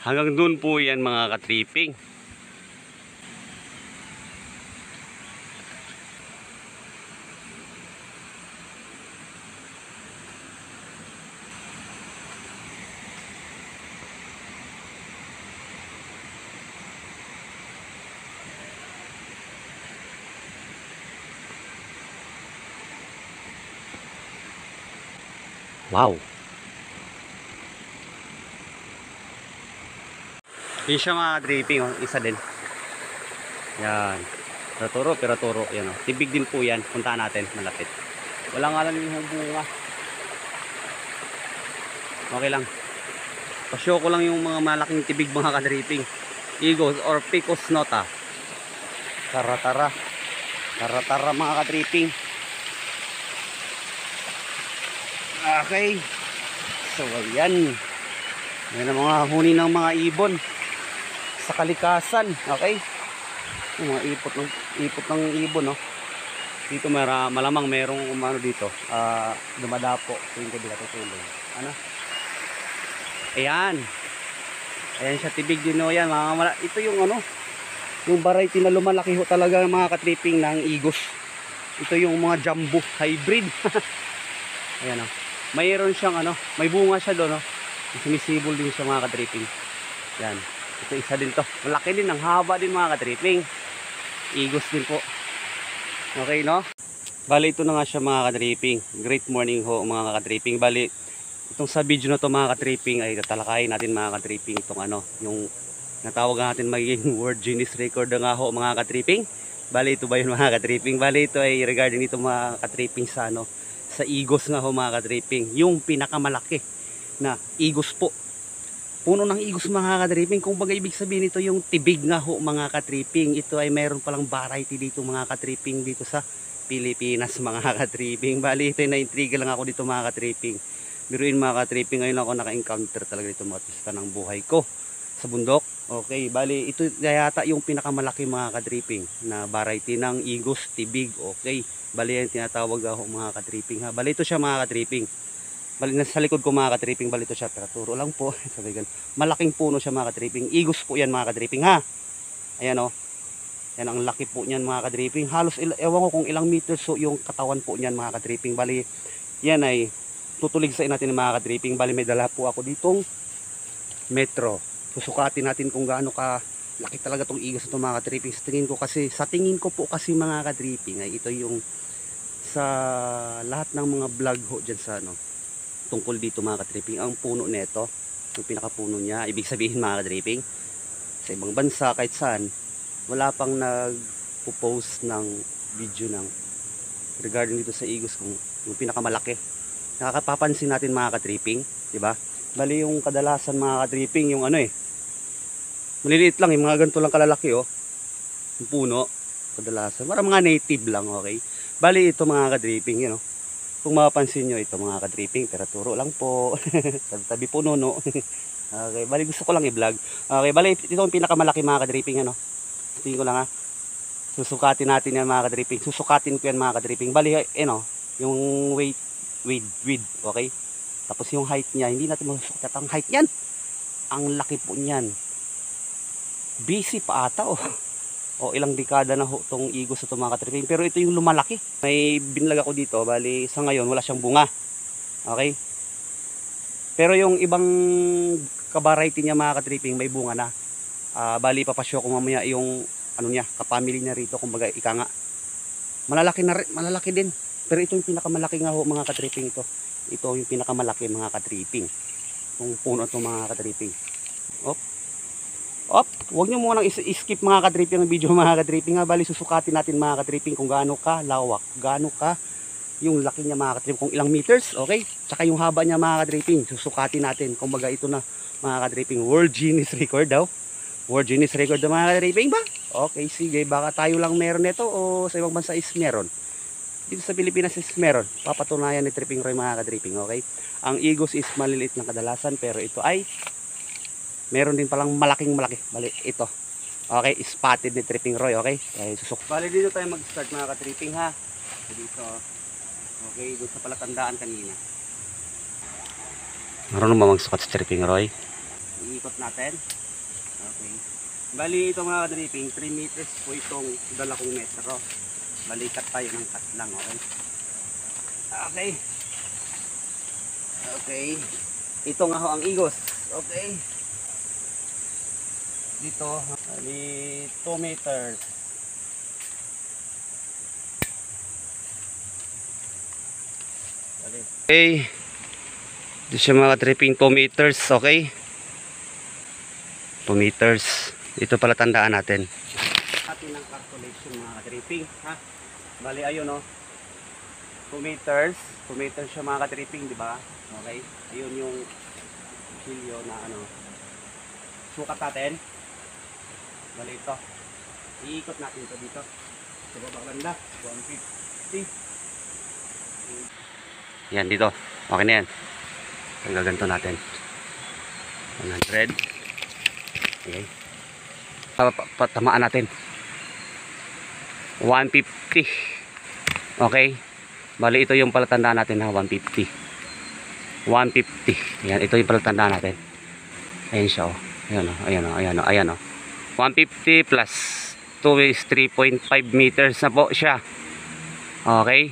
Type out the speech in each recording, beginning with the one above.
Hanggang dun po yan mga katriping. Wow. Yun siya mga dripping, oh. Isa din. Yan. Pero turo. Yan, oh. Tibig din po yan. Puntaan natin. Malapit. Wala nga lang yung bunga. Okay lang. Pasyo ko lang yung mga malaking tibig mga kadripping. Igos or Picos nota. Tara mga kadripping. Okay. So ayan. Yan ang mga huni ng mga ibon sa kalikasan. Okay. Yung mga ipot ng ibon, no. Dito malamang merong umano dito. Dumadapo. Tingin ko dito tutulong. Ano? Ayan. Ayan siya, tibig din, no. Yan, ito yung ano, yung variety na lumalaki ho talaga mga katriping ng igos. Ito yung mga jumbo hybrid. Ayan, no. Mayroon siyang ano, may bunga siya doon, no. Sumisibol din siya mga katriping. Yan. Ito isa din to. Malaki din, ang haba din mga katriping. Igos din po. Okay, no? Bali, ito na nga siya mga katriping. Great morning ho mga katriping. Bali, itong sa video na to mga katriping ay tatalakayin natin mga katriping itong ano, yung natawag natin magiging World Guinness Record nga ho mga katriping. Bali, ito ba yun mga katriping? Bali, ito ay regarding ito mga katriping sa ano, sa igos nga ho mga katriping. Yung pinakamalaki na igos po. Puno ng igos mga katriping. Kung baga ibig sabihin ito yung tibig nga ho mga katriping. Ito ay mayroon palang variety dito mga katriping dito sa Pilipinas mga katriping. Bali, ito ay na-intriga lang ako dito mga katriping. Biruin mga katriping, ngayon ako naka-encounter talaga dito mga pista ng buhay ko sa bundok. Okay, bali ito yata yung pinakamalaki mga katriping na variety ng igos tibig. Okay, bali yan tinatawag ako mga katriping ha. Bali ito siya mga katriping. Bali nasa likod ko mga katriping, bali ito siya, pero turo lang po. Sabi ganun. Malaking puno siya mga katriping. Igos po yan mga katriping ha. Ayan o. Yan ang laki po niyan mga katriping. Halos ewan ko kung ilang meters so yung katawan po niyan mga katriping. Bali yan ay tutulig sa natin mga katriping. Bali may dala po ako ditong metro. Susukatin natin kung gaano ka laki talaga tong igos ito mga katriping. Sa tingin ko po kasi mga katriping ay ito yung sa lahat ng mga vlog ho dyan sa ano tungkol dito mga katriping, ang puno nito, yung pinakapuno niya, ibig sabihin mga katriping, sa ibang bansa kahit saan wala pang nagpo-post ng video ng regarding dito sa igos kung yung pinakamalaki. Nakakapapansin natin mga katriping, di ba? Bali yung kadalasan mga katriping yung ano maliliit lang, yung mga ganito lang kalalaki yung puno kadalasan, parang mga native lang. Okay, bali ito mga katriping, kung mapapansin nyo ito mga katriping, pero turo lang po. Tabi puno, no. Okay, bali gusto ko lang i-vlog. Okay, bali ito yung pinakamalaki mga katriping, tingin ko lang ha. Susukatin natin yan mga katriping. Susukatin ko yan mga katriping. Bali yung width, okay. Tapos yung height niya, hindi natin masusukat ang height niyan. Ang laki po niyan. Busy pa ata o ilang dekada na ho itong igos ito mga katriping, pero ito yung lumalaki. May binlag ako dito, bali sa ngayon wala siyang bunga. Okay, pero yung ibang ka-variety niya mga katriping may bunga na. Bali papasyo ko mamaya yung ano niya, kapamilya niya rito, kumbaga ika nga malalaki din, pero ito yung pinakamalaki nga ho mga katriping. Ito yung pinakamalaki mga katriping, yung puno ito mga katriping. Huwag nyo munang skip mga katriping ng video mga katriping ha. Bali susukatin natin mga katriping kung gaano ka lawak, gaano ka yung laki niya mga katriping, kung ilang meters, okay? Tsaka yung haba niya mga katriping, susukatin natin. Kumbaga ito na mga katriping, World Guinness Record daw. World Guinness Record na mga katriping ba? Okay, sige, baka tayo lang meron nito o sa ibang bansa is meron. Dito sa Pilipinas is meron. Papatunayan ni Tripping Roy mga katriping, okay? Ang igos is maliliit na kadalasan, pero ito ay meron din palang malaki. Bali ito. Okay, spotted ni Tripping Roy, okay? Ay susuk. Bali dito tayo mag-start mga katriping ha. Dito. Okay, dito sa palatandaan kanina. Marunong ba magsukat si Tripping Roy? Iikot natin. Bali ito mga kadriping, 3 meters po itong dala kong metro. Balikat tayo ng cut lang, okay? Okay. Okay. Ito nga ho ang igos. Okay. Dito, bali 2 meters. Bali. Okay. Dito siya mga kadriping, 2 meters, okay? 2 meters. Ito pala tandaan natin. Atin ang calculation mga ka-tripping, ha? Bali ayun no. 2 meters. 2 meters siya mga ka-tripping, di ba? Okay? Ayun yung silyo na ano. Sukat natin. Bali ito. Iikot natin ito dito. Sa baba banda, 150. Yan dito. Okay na yan. Ang gaganto natin. 100. Okay. Patamaan natin 150. Okay, bali ito yung palatandaan natin na 150. 150. Yan, ito yung palatandaan natin. Ayan siya, oh. Ayan, oh. Ayan, oh. Ayan, oh. Ayan, oh. 150 plus 2 is 3.5 meters na po siya. Okay,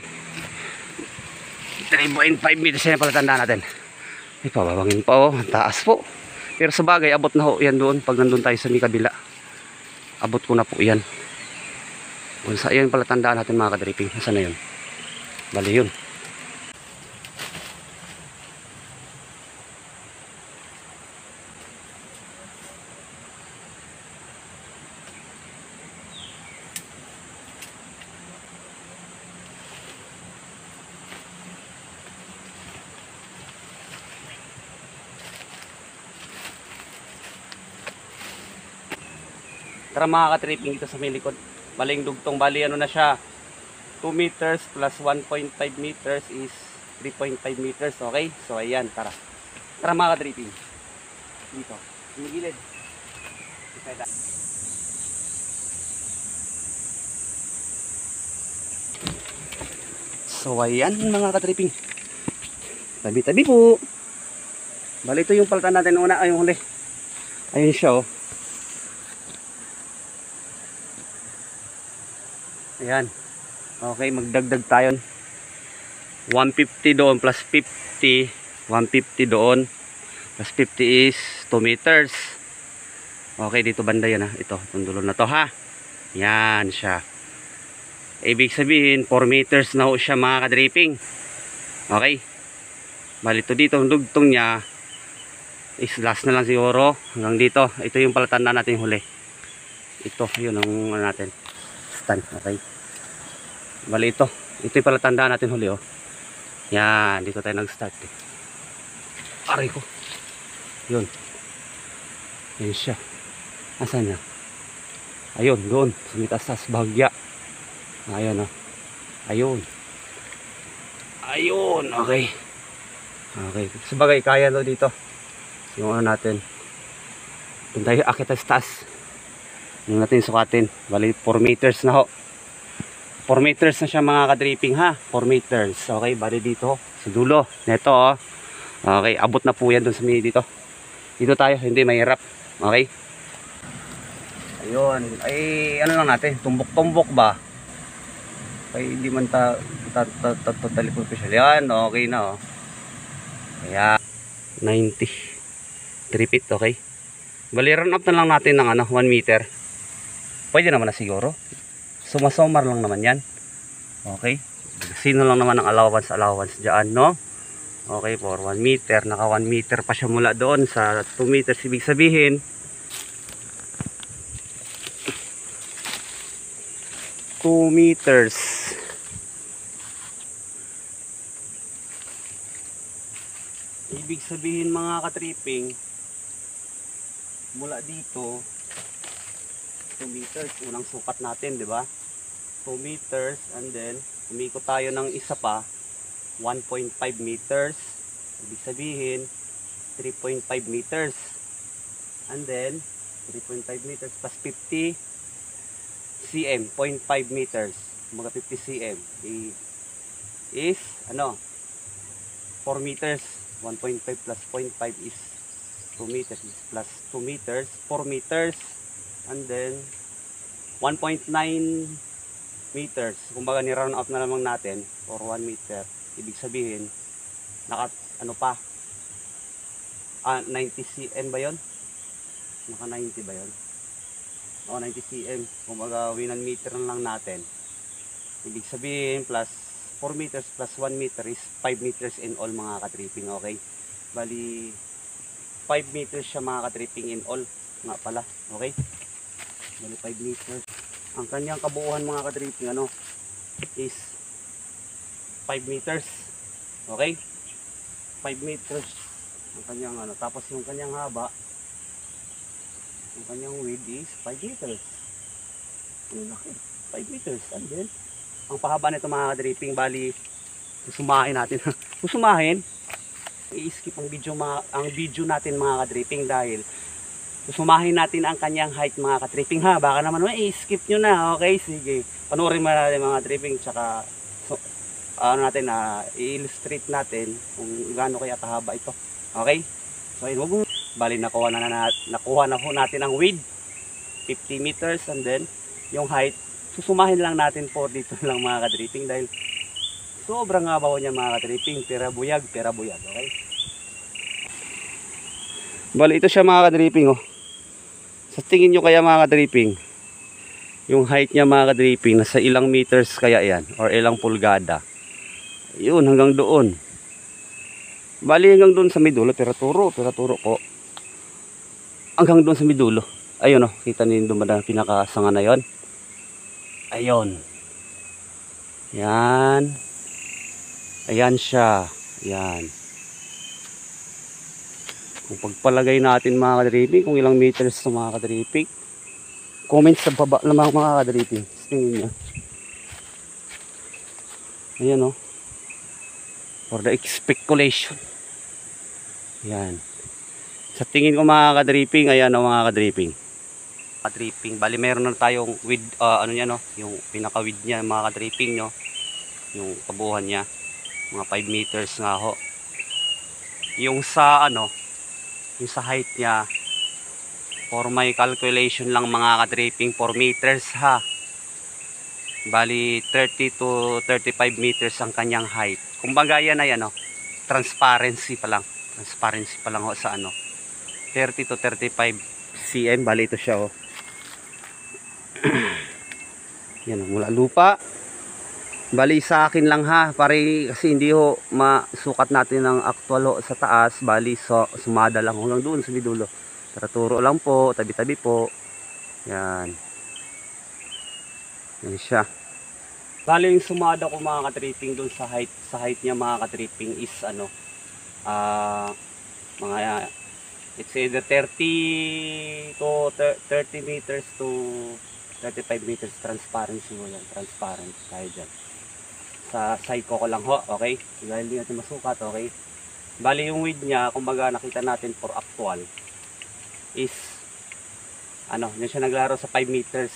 3.5 meters na palatandaan natin. Ay, pababangin pa, oh. Taas po. Pero sa bagay, abot na ho yan doon. Pag nandun tayo sa may kabila, abot ko na po yan. Kung sa yan pala tandaan natin mga kadriping. Saan na yun? Bali yun. Tara mga ka-tripping dito sa may likod. Baling dugtong, bali ano na siya. 2 meters plus 1.5 meters is 3.5 meters. Okay? So ayan, tara. Tara mga ka-tripping. Dito. Sumigilid. So ayan mga ka-tripping. Tabi-tabi po. Bali ito yung palitan natin una. Ay yung huli. Ayun siya, oh. Ayan. Okay, magdagdag tayo. 150 doon plus 50. 150 doon. Plus 50 is 2 meters. Okay, dito banda yan, ha. Ito, itong dulo na to, ha. Yan siya. Ibig sabihin, 4 meters na ho siya mga kadriping. Okay. Bali ito dito, ang dugtong niya is last na lang siguro. Hanggang dito. Ito yung palatanda natin huli. Ito, yun ang ano natin. Okay, bali ito yung pala tandaan natin huli, oh. Yan, dito tayo nag start, eh. Aray ko, yun, yan siya. Asan niya? Ayun, doon sa mitasas bahagya. Ayun, oh. Ayun, ayun. Okay, okay, sabagay kaya daw dito yung ano natin. Doon tayo akit sa taas. Yung natin sukatin. Bali 4 meters na ho. 4 meters na siya mga kadriping, ha. 4 meters. Okay, bali dito sa dulo neto, oh. Okay, abot na po yan dun sa may dito. Dito tayo, hindi mahirap. Okay. Ayun. Ay ano lang natin, tumbok-tumbok ba? Ay hindi man totally professional. Yan, okay na, oh. Kaya 90 3 feet, okay. Bali run up na lang natin ng ano 1 meter. Pwede naman na siguro. Sumasomar lang naman yan. Okay. Sino lang naman ang allowance dyan, no? Okay, for 1 meter. Naka 1 meter pa siya mula doon sa 2 meters. Ibig sabihin, 2 meters. Ibig sabihin mga ka-tripping, mula dito 2 meters, unang sukat natin, di ba? 2 meters, and then umikot tayo ng isa pa 1.5 meters. Ibig sabihin 3.5 meters, and then 3.5 meters plus 50 cm, 0.5 meters, mga 50 cm is ano 4 meters. 1.5 plus 0.5 is 2 meters plus 2 meters, 4 meters. And then 1.9 meters. Kumbaga ni-round up na lamang natin for 1 meter. Ibig sabihin, ano pa? 90 cm ba 'yon? Naka 90 ba 'yon? O 90 cm. Kumbaga 1 meter na lang natin. Ibig sabihin plus 4 meters plus 1 meter is 5 meters in all mga ka-tripping, okay? Bali 5 meters siya mga ka-tripping in all nga pala, okay? Bali 5 meters. Ang kanyang kabuuan mga ka-tripping is 5 meters. Okay? 5 meters ang kanyang tapos yung kanyang haba, yung kanyang width is 5 meters. Ang laki, 5 meters. And then ang pahaba nito mga ka-tripping, bali susumahin natin. Susumahin, i-skip ang video natin mga ka-tripping dahil susumahin natin ang kanyang height mga ka-tripping ha. Baka naman i-skip nyo na. Okay, sige. Panoorin mo natin mga ka-tripping. Tsaka i-illustrate natin kung gaano kaya kahaba ito. Okay? So ayun, bali nakuha na ho natin ang width 50 meters and then yung height susumahin lang natin po dito lang mga ka-tripping dahil sobrang habaw niya mga ka-tripping. Pera buyag, okay? Bali ito siya mga ka-tripping oh. Sa tingin nyo kaya mga ka-tripping, yung height niya mga ka-tripping nasa ilang meters kaya yan or ilang pulgada? Yun, hanggang doon. Bali hanggang doon sa midulo, pero turo ko. Hanggang doon sa midulo. Ayun oh, kita niyo doon ba pinakasanga na yon? Ayun. Yan. Ayan siya. Yan. Kung pagpalagay natin mga ka-tripping, kung ilang meters ito mga ka-tripping, comment sa baba naman mga ka-tripping. Tingin nyo. Ayan o. For the speculation. Ayan. Sa tingin ko mga ka-tripping, ayan o mga ka-tripping. Ka-tripping. Bali meron na tayong width, yung pinaka-width niya mga ka-tripping nyo. Yung kabuuan niya. Mga 5 meters nga ho. Yung sa yung sa height niya, for my calculation lang mga ka-tripping, 4 meters ha. Bali 30 to 35 meters ang kanyang height. Kumbaga yan ay transparency pa lang ho sa 30 to 35 cm. Bali ito siya oh. Yan mula lupa. Bali sa akin lang ha, kasi hindi ho masukat natin ng actual ho sa taas. Bali sumada lang hanggang doon sa midulo. Turo lang po, tabi-tabi po. Yan. Yan siya. Bali yung sumada ko mga ka-tripping doon sa height niya mga ka-tripping is mga it's either 30 to 30 meters to 35 meters transparency mo yan. Transparent tayo dyan. Sa side ko lang ho, okay? Dahil hindi natin masukat, okay? Bali yung width niya, kumbaga nakita natin for actual is yun siya naglaro sa 5 meters.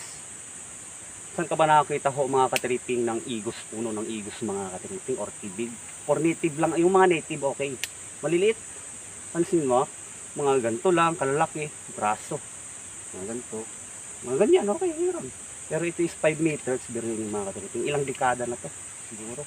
Saan ka ba nakakita ho mga ka-tripping ng igos, puno ng igos mga ka-tripping or tibig? For native lang, yung mga native okay. Maliliit. Pansin mo, mga ganito lang, kalalaki, braso. Mga ganito. Mga ganyan, okay, meron. Pero ito is 5 meters, pero yung mga ka-tripping. Ilang dekada na to siguro.